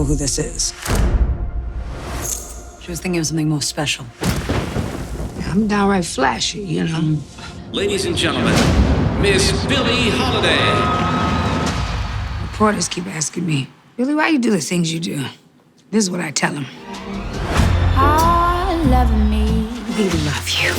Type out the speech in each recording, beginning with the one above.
know who this is. She was thinking of something more special. I'm downright flashy, you know. Ladies and gentlemen, Miss Billie Holiday. Reporters keep asking me, Billie, why you do the things you do? This is what I tell them. I love me. We love you.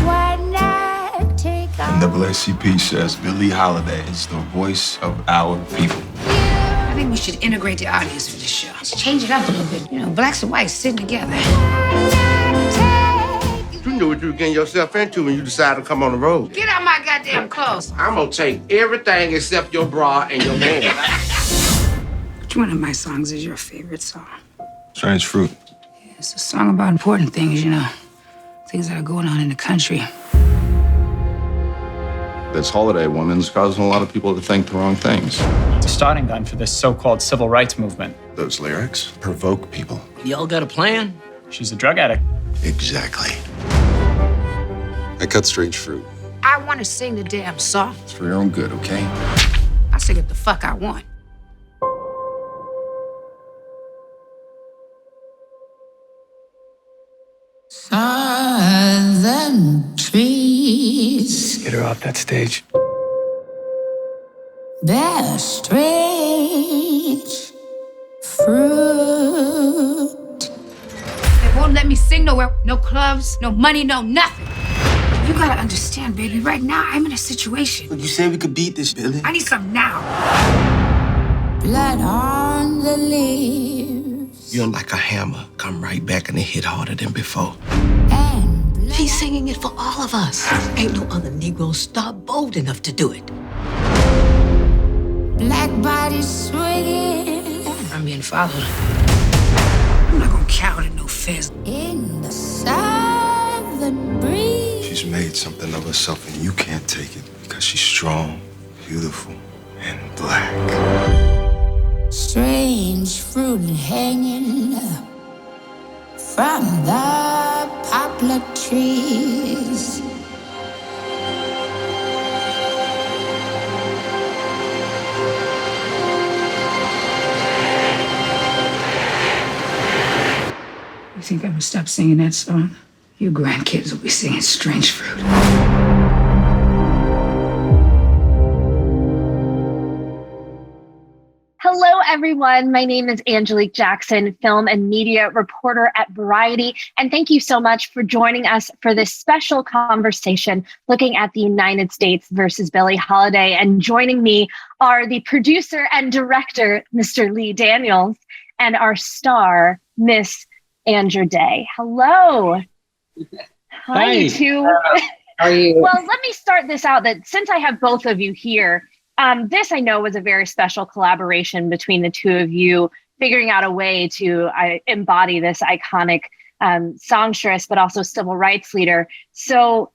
When I take NAACP says Billie Holiday is the voice of our people. I think we should integrate the audience for this show. Let's change it up a little bit. You know, blacks and whites sitting together. You knew what you were getting yourself into when you decided to come on the road. Get out my goddamn clothes. I'm gonna take everything except your bra and your man. Which one of my songs is your favorite song? Strange Fruit. It's a song about important things, you know. Things that are going on in the country. This holiday woman's causing a lot of people to think the wrong things. It's a starting gun for this so-called civil rights movement. Those lyrics provoke people. Y'all got a plan? She's a drug addict. Exactly. I cut Strange Fruit. I want to sing the damn song. It's for your own good, okay? I sing what the fuck I want. Southern trees Get her off that stage. bear strange fruit. They won't let me sing nowhere. No clubs, no money, no nothing. You gotta understand, baby, right now I'm in a situation. You said we could beat this, Billie. I need some now. Blood on the leaves You're like a hammer. Come right back and it hit harder than before. and blood. She's singing it for all of us. Ain't no other Negro star bold enough to do it. Black bodies swinging I'm being followed. I'm not gonna cower to no fizz. in the southern breeze. She's made something of herself and you can't take it because she's strong, beautiful, and black. Strange fruit hanging from the poplar trees. You think I'm gonna stop singing that song? You grandkids will be singing Strange Fruit. Hello, everyone. My name is Angelique Jackson, film and media reporter at Variety. And thank you so much for joining us for this special conversation looking at the United States versus Billie Holiday. And joining me are the producer and director, Mr. Lee Daniels, and our star, Miss Andra Day. Hello. Hi, you two. How are you? Well, let me start this out that since I have both of you here, this I know was a very special collaboration between the two of you, figuring out a way to embody this iconic songstress, but also civil rights leader. So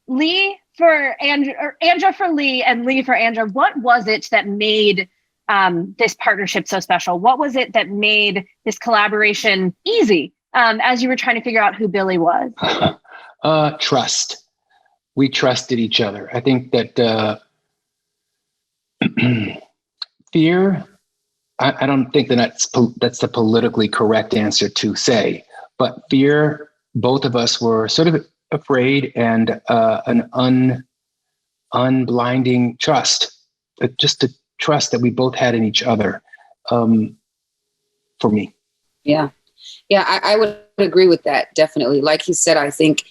Lee for Andra, or Andra for Lee, and Lee for Andra, what was it that made this partnership so special? What was it that made this collaboration easy as you were trying to figure out who Billie was? Trust. We trusted each other. I think that fear, I don't think that's the politically correct answer to say, but fear, both of us were sort of afraid, and an unblinding trust, just a trust that we both had in each other, for me. Yeah, I would agree with that, definitely. Like he said, I think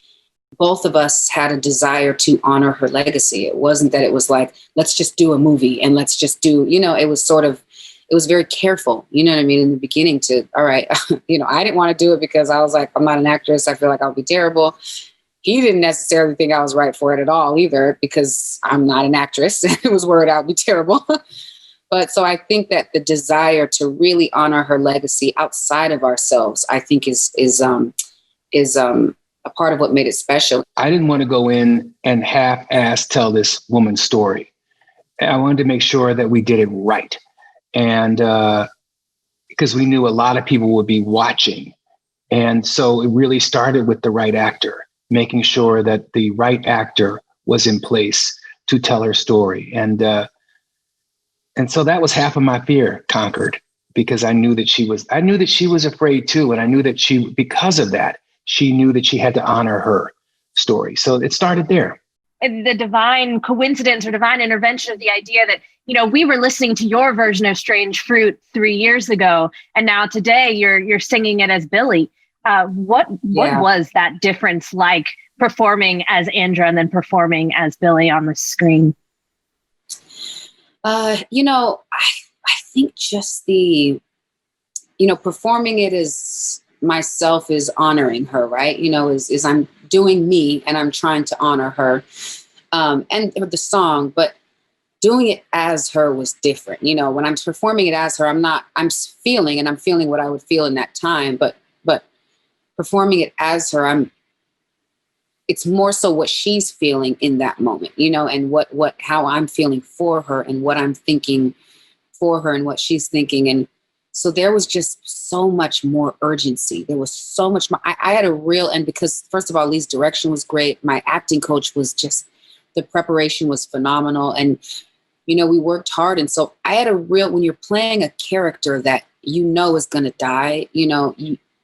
both of us had a desire to honor her legacy. It wasn't that it was like, let's just do a movie and let's just do, it was very careful, you know what I mean, in the beginning all right, I didn't want to do it because I was like, I'm not an actress. I feel like I'll be terrible. He didn't necessarily think I was right for it at all either, because I'm not an actress. It was worried I'd be terrible. But so I think that the desire to really honor her legacy outside of ourselves, I think is a part of what made it special. I didn't want to go in and half-ass tell this woman's story. I wanted to make sure that we did it right. And because we knew a lot of people would be watching. And so it really started with the right actor, making sure that the right actor was in place to tell her story. And so that was half of my fear conquered, because I knew that she was afraid too. And I knew that because of that, she knew that she had to honor her story. So it started there. And the divine coincidence or divine intervention of the idea that, we were listening to your version of Strange Fruit 3 years ago, and now today you're singing it as Billie. What was that difference like, performing as Andra and then performing as Billie on the screen? I think just the, performing it as myself is honoring her, right? Is I'm doing me and I'm trying to honor her, and the song, but doing it as her was different. When I'm performing it as her, I'm feeling what I would feel in that time, but performing it as her, it's more so what she's feeling in that moment, and how I'm feeling for her and what I'm thinking for her and what she's thinking. And so there was just so much more urgency. There was so much more. I had and because first of all, Lee's direction was great. My acting coach was the preparation was phenomenal. And, we worked hard. And so I had when you're playing a character that is going to die,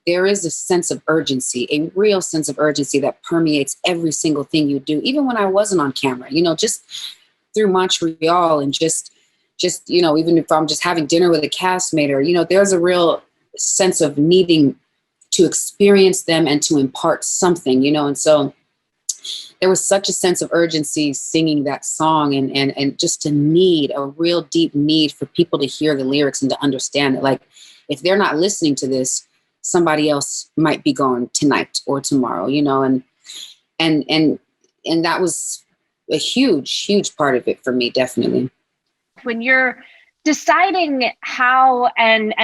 there is a sense of urgency, a real sense of urgency that permeates every single thing you do. Even when I wasn't on camera, just through Montreal and just, even if I'm just having dinner with a castmate or, there's a real sense of needing to experience them and to impart something, and so there was such a sense of urgency singing that song and just a real deep need for people to hear the lyrics and to understand it. Like, if they're not listening to this, somebody else might be gone tonight or tomorrow, and that was a huge part of it for me, definitely. When you're deciding how and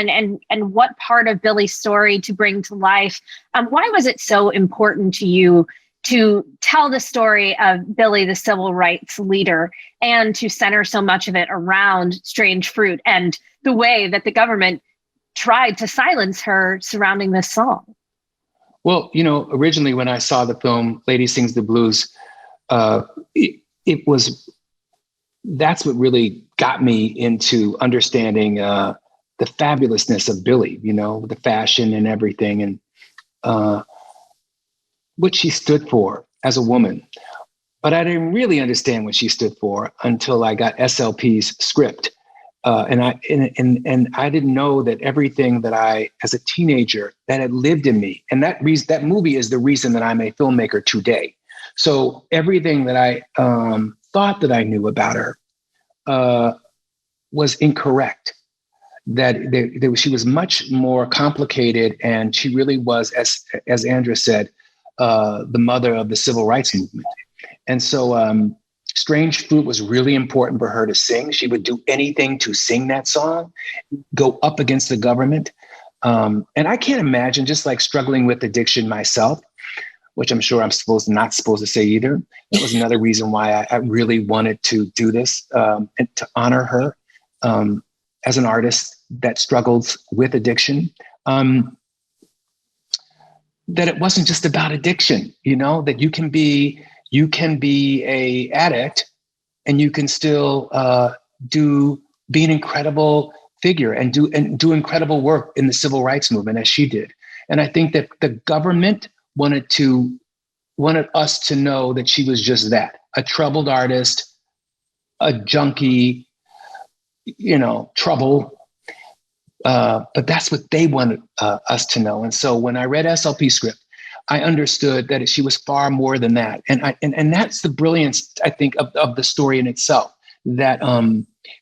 what part of Billie's story to bring to life, why was it so important to you to tell the story of Billie, the civil rights leader, and to center so much of it around Strange Fruit and the way that the government tried to silence her surrounding this song? Well, originally when I saw the film Lady Sings the Blues, that's what really got me into understanding the fabulousness of Billie, the fashion and everything, and what she stood for as a woman. But I didn't really understand what she stood for until I got SLP's script. And I didn't know that everything that I, as a teenager, that had lived in me, and that movie is the reason that I'm a filmmaker today. So everything that I thought that I knew about her was incorrect. That she was much more complicated, and she really was, as Andra said, the mother of the civil rights movement. And so Strange Fruit was really important for her to sing. She would do anything to sing that song, go up against the government. And I can't imagine just like struggling with addiction myself, which I'm sure I'm not supposed to say either. That was another reason why I really wanted to do this, and to honor her as an artist that struggles with addiction. That it wasn't just about addiction, that you can be a addict and you can still be an incredible figure and do incredible work in the civil rights movement as she did. And I think that the government wanted us to know that she was just that, a troubled artist, a junkie, trouble. But that's what they wanted us to know. And so when I read SLP script, I understood that she was far more than that. And that's the brilliance, I think, of the story in itself. That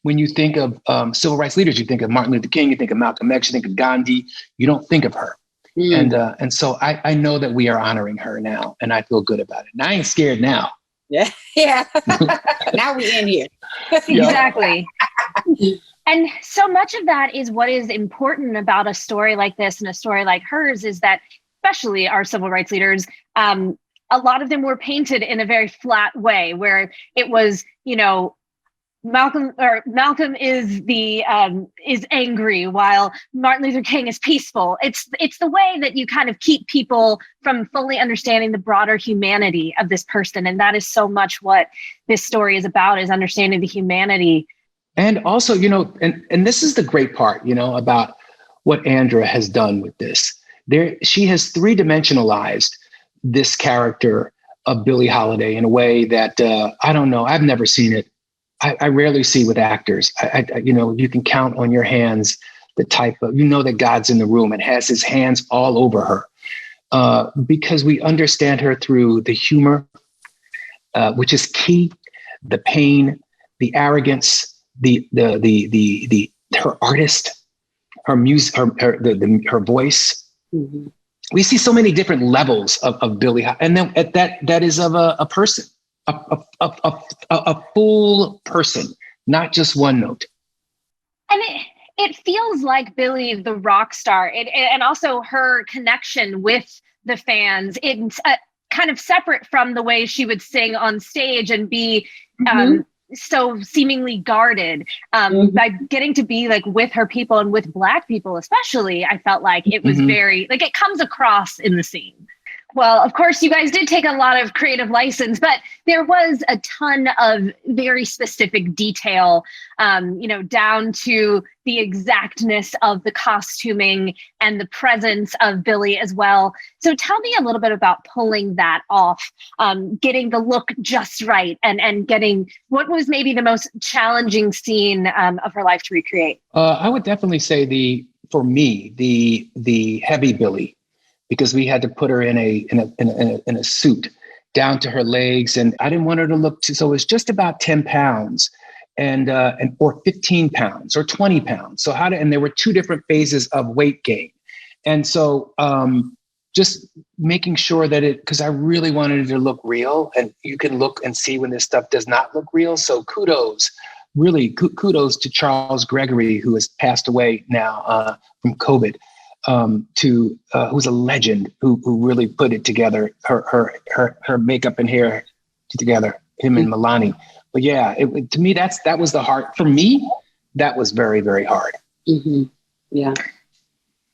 when you think of civil rights leaders, you think of Martin Luther King, you think of Malcolm X, you think of Gandhi, you don't think of her. And so I know that we are honoring her now, and I feel good about it. And I ain't scared now. Yeah. Now we're in here. Exactly. And so much of that is what is important about a story like this and a story like hers is that, especially our civil rights leaders, a lot of them were painted in a very flat way, where it was, Malcolm is angry while Martin Luther King is peaceful. It's the way that you kind of keep people from fully understanding the broader humanity of this person. And that is so much what this story is about, is understanding the humanity. And also, and this is the great part, about what Andra has done with this. She has three-dimensionalized this character of Billie Holiday in a way that I don't know. I've never seen it. I rarely see with actors. You can count on your hands the type of, that God's in the room and has his hands all over her because we understand her through the humor, which is key, the pain, the arrogance, her artist, her music, her voice. Mm-hmm. We see so many different levels of Billie, and then that is of a person, a full person, not just one note. And it feels like Billie, the rock star, and also her connection with the fans. It's kind of separate from the way she would sing on stage and be so seemingly guarded. By getting to be like with her people and with Black people especially, I felt like it was very, like it comes across in the scene. Well, of course, you guys did take a lot of creative license, but there was a ton of very specific detail, down to the exactness of the costuming and the presence of Billie as well. So tell me a little bit about pulling that off, getting the look just right, and getting what was maybe the most challenging scene of her life to recreate. I would definitely say the heavy Billie, because we had to put her in a suit down to her legs, and I didn't want her to look so it was just about 10 pounds and or 15 pounds or 20 pounds. So and there were two different phases of weight gain. And so just making sure that because I really wanted it to look real, and you can look and see when this stuff does not look real. So kudos to Charles Gregory, who has passed away now from COVID. Who's a legend who really put it together, her makeup and hair together, him and Milani. But yeah, to me, that was the hard, for me, that was very, very hard. Mm-hmm. Yeah.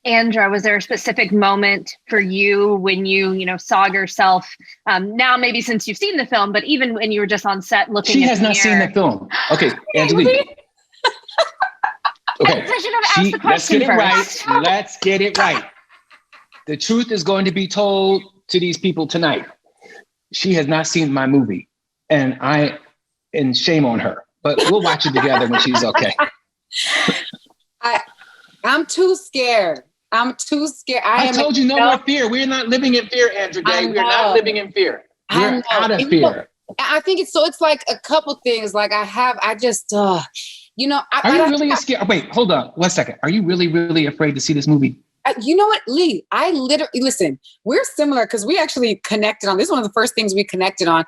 Andra, was there a specific moment for you when you saw yourself, now maybe since you've seen the film, but even when you were just on set looking She at has the not mirror? seen the film. Okay, Angelique. Okay, I should have asked the question first. Let's get it right. The truth is going to be told to these people tonight. She has not seen my movie, and shame on her. But we'll watch it together when she's okay. I'm too scared. I told you no more fear. We're not living in fear, Andra Day. We're not living in fear. We're out of fear. I think it's like a couple things. Like are you really scared? Wait, hold on 1 second. Are you really, really afraid to see this movie? You know what, Lee? I literally, listen, we're similar because we actually connected on, this is one of the first things we connected on.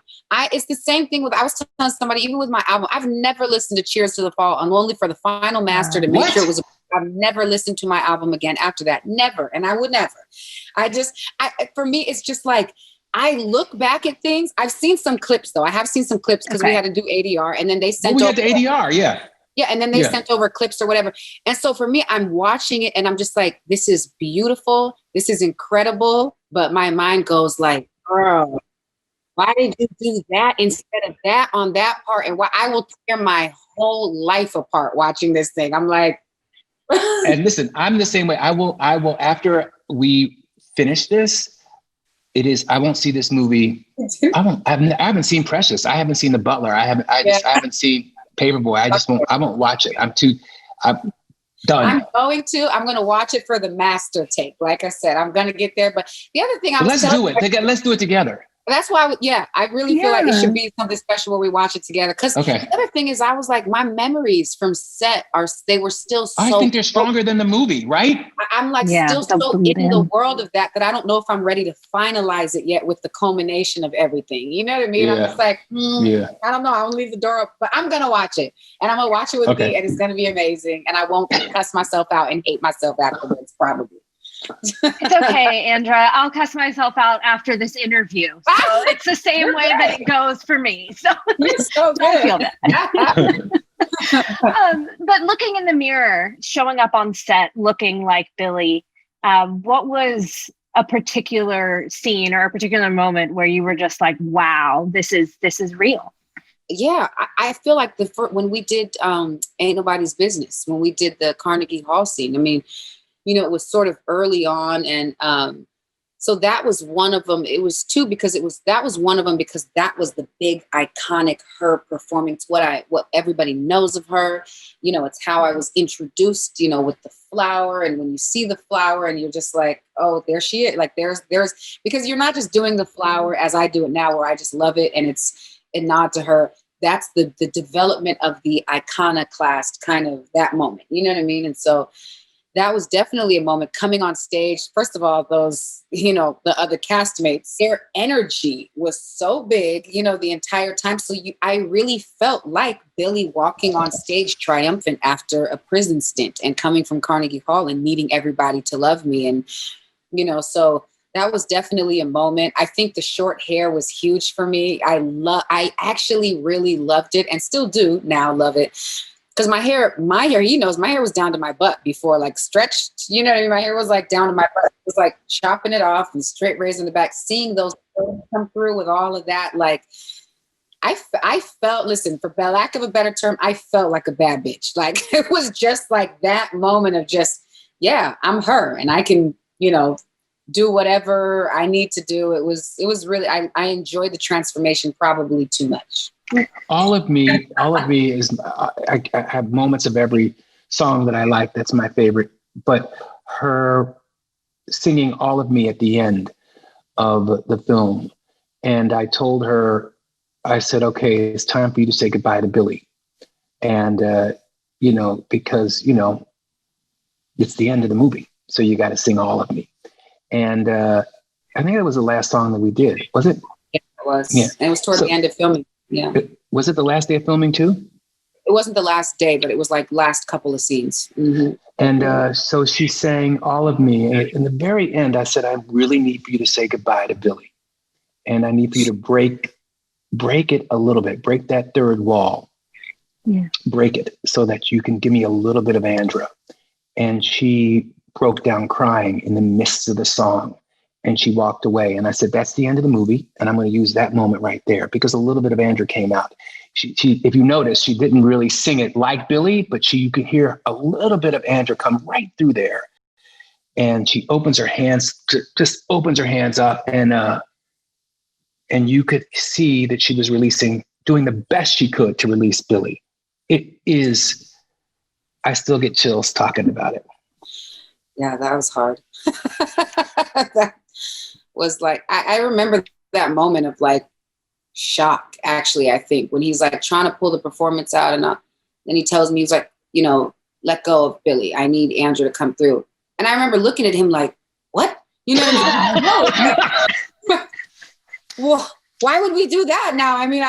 It's the same thing I was telling somebody, even with my album, I've never listened to Cheers to the Fall, and only for the final master to make sure it was, I've never listened to my album again after that. Never. And I would never. For me, it's just like, I look back at things. I've seen some clips though. I have seen some clips because we had to do ADR, and then they sent we had the ADR, yeah. Yeah, and then they sent over clips or whatever. And so for me, I'm watching it and I'm just like, this is beautiful. This is incredible. But my mind goes like, girl, why did you do that instead of that on that part? And why I will tear my whole life apart watching this thing. I'm like. And listen, I'm the same way. I will, after we finish this, I won't see this movie. I haven't seen Precious. I haven't seen The Butler. I haven't seen Paperboy. I won't watch it. I'm done. I'm going to watch it for the master tape. Like I said, I'm going to get there. But the other thing let's do it together. That's why, I really feel like it should be something special where we watch it together. Because the other thing is, I was like, my memories from set they were still so. I think they're stronger than the movie, right? I'm like still so in the world of that I don't know if I'm ready to finalize it yet with the culmination of everything. You know what I mean? Yeah. I'm just like, I don't know. I won't leave the door up, but I'm going to watch it. And I'm going to watch it with me, and it's going to be amazing. And I won't cuss myself out and hate myself afterwards, probably. It's okay, Andra. I'll cuss myself out after this interview. So it's the same way that it goes for me. So don't feel bad. But looking in the mirror, showing up on set, looking like Billie, what was a particular scene or a particular moment where you were just like, wow, this is real? Yeah, I feel like when we did Ain't Nobody's Business, when we did the Carnegie Hall scene, I mean, it was sort of early on. And so that was one of them. It was two because that was one of them because that was the big iconic her performance. What everybody knows of her, it's how I was introduced, with the flower. And when you see the flower and you're just like, oh, there she is. Like there's, because you're not just doing the flower as I do it now, where I just love it. And it's a nod to her. That's the development of the iconoclast kind of that moment. You know what I mean? And so that was definitely a moment coming on stage. First of all, those, the other castmates, their energy was so big, the entire time. So I really felt like Billie walking on stage triumphant after a prison stint and coming from Carnegie Hall and needing everybody to love me. And, so that was definitely a moment. I think the short hair was huge for me. I actually really loved it and still do now love it. Because my hair, my hair was down to my butt before, like stretched, you know what I mean? My hair was like down to my butt. It was like chopping it off and straight raising the back, seeing those come through with all of that. Like I felt, listen, for lack of a better term, I felt like a bad bitch. Like it was just like that moment of just, yeah, I'm her and I can, do whatever I need to do. It was really, I enjoyed the transformation probably too much. All of me is, I have moments of every song that I like. That's my favorite. But her singing All of Me at the end of the film. And I told her, I said, okay, it's time for you to say goodbye to Billie. And, because, it's the end of the movie. So you got to sing All of Me. And I think that was the last song that we did. Was it? Yeah, it was. Yeah. And it was toward the end of filming. Yeah. Was it the last day of filming too? It wasn't the last day, but it was like last couple of scenes. Mm-hmm. And so she sang All of Me. And in the very end, I said, I really need for you to say goodbye to Billie. And I need for you to break it a little bit, break that third wall, break it so that you can give me a little bit of Andra. And she broke down crying in the midst of the song. And she walked away. And I said, that's the end of the movie. And I'm going to use that moment right there because a little bit of Andra came out. She if you notice, she didn't really sing it like Billie, but you could hear a little bit of Andra come right through there. And she opens her hands, just opens her hands up. And you could see that she was doing the best she could to release Billie. I still get chills talking about it. Yeah, that was hard. That was like, I remember that moment of like shock, actually, I think, when he's like trying to pull the performance out and then he tells me, he's like, let go of Billie. I need Andra to come through. And I remember looking at him like, what? Well, why would we do that now? I mean,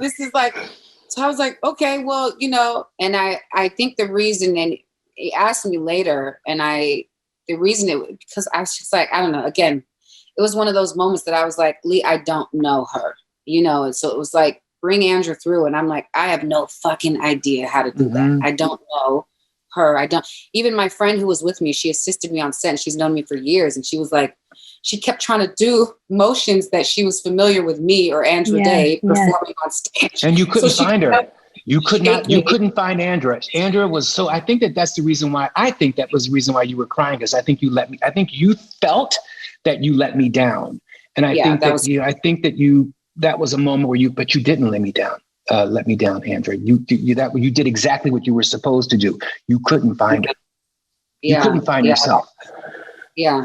this is like, so I was like, okay, well, and I think the reason, and he asked me later, and because I was just like, I don't know, again, it was one of those moments that I was like, Lee, I don't know her, and so it was like, bring Andra through. And I'm like, I have no fucking idea how to do that. I don't know her. Even my friend who was with me, she assisted me on set and she's known me for years. And she was like, she kept trying to do motions that she was familiar with me or Andra Day performing on stage. And you couldn't find her. You couldn't find Andra. Andra was so, I think that was the reason why you were crying, because I think you felt that you let me down. And I think that was a moment where you didn't let me down, Andra. You did exactly what you were supposed to do. You couldn't find her. You couldn't find yourself. Yeah.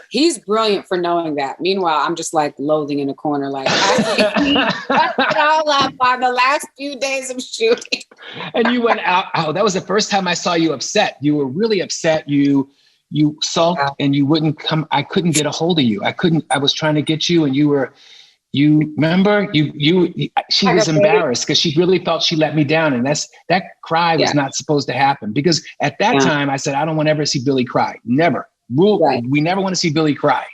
He's brilliant for knowing that. Meanwhile, I'm just like loathing in a corner. Like, I fucked it all up on the last few days of shooting. And you went out. Oh, that was the first time I saw you upset. You were really upset. You sulked and you wouldn't come. I couldn't get a hold of you. I was trying to get you and she was embarrassed because she really felt she let me down. And that cry was not supposed to happen, because at that time I said, I don't want to ever see Billie cry. Never. We never want to see Billie cry.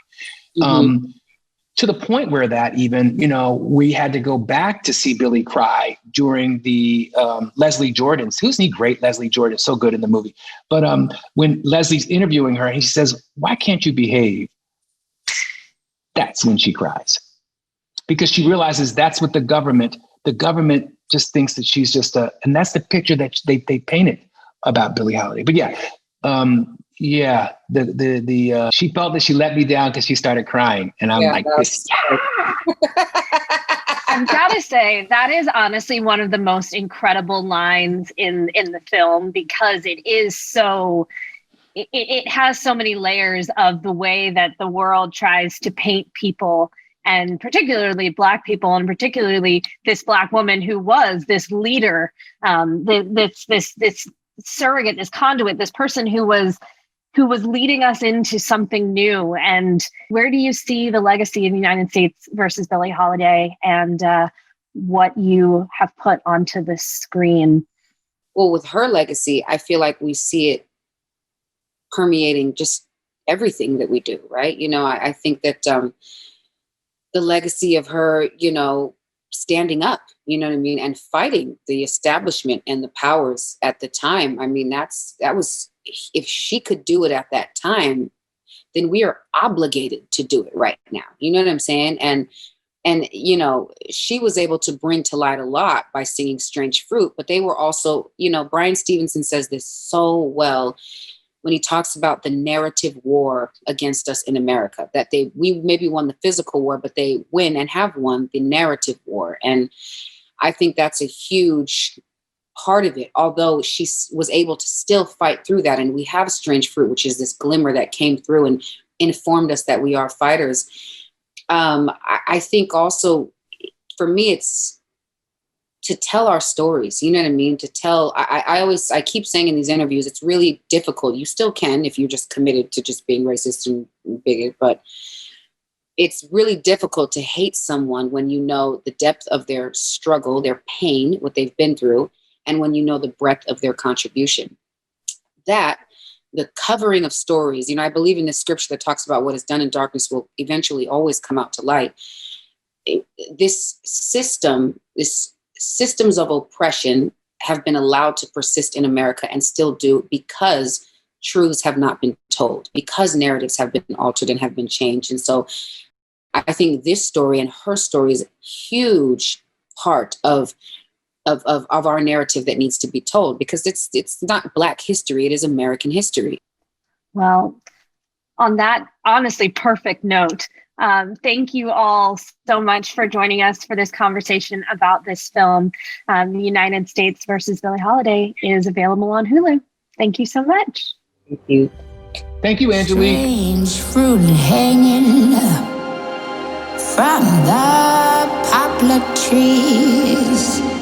To the point where that even, we had to go back to see Billie cry during the Leslie Jordan's. Isn't he great, Leslie Jordan? So good in the movie. But when Leslie's interviewing her, he says, why can't you behave? That's when she cries. Because she realizes that's what the government just thinks that she's just and that's the picture that they painted about Billie Holiday. But Yeah, she felt that she let me down because she started crying, and I'm like, this. I've got to say that is honestly one of the most incredible lines in the film, because it is so. It has so many layers of the way that the world tries to paint people, and particularly Black people, and particularly this Black woman who was this leader, this surrogate, this conduit, this person who was leading us into something new. And where do you see the legacy in the United States versus Billie Holiday, and what you have put onto the screen? Well, with her legacy, I feel like we see it permeating just everything that we do, right? I think that the legacy of her, standing up, you know what I mean, and fighting the establishment and the powers at the time. I mean, that was, if she could do it at that time, then we are obligated to do it right now. You know what I'm saying? And she was able to bring to light a lot by singing Strange Fruit, but they were also, Brian Stevenson says this so well when he talks about the narrative war against us in America, that we maybe won the physical war, but they win and have won the narrative war. And I think that's a huge part of it, although she was able to still fight through that. And we have Strange Fruit, which is this glimmer that came through and informed us that we are fighters. I think also for me, it's to tell our stories, you know what I mean? To tell, I keep saying in these interviews, it's really difficult. You still can if you're just committed to just being racist and bigot, but it's really difficult to hate someone when you know the depth of their struggle, their pain, what they've been through, and when you know the breadth of their contribution. That, the covering of stories, I believe in the scripture that talks about what is done in darkness will eventually always come out to light. This systems of oppression have been allowed to persist in America and still do, because truths have not been told, because narratives have been altered and have been changed. And so I think this story and her story is a huge part of our narrative that needs to be told, because it's not Black history, it is American history. Well, on that honestly perfect note, thank you all so much for joining us for this conversation about this film. The United States versus Billie Holiday is available on Hulu. Thank you so much. Thank you. Thank you, Angelique. Strange fruit hanging from the poplar trees.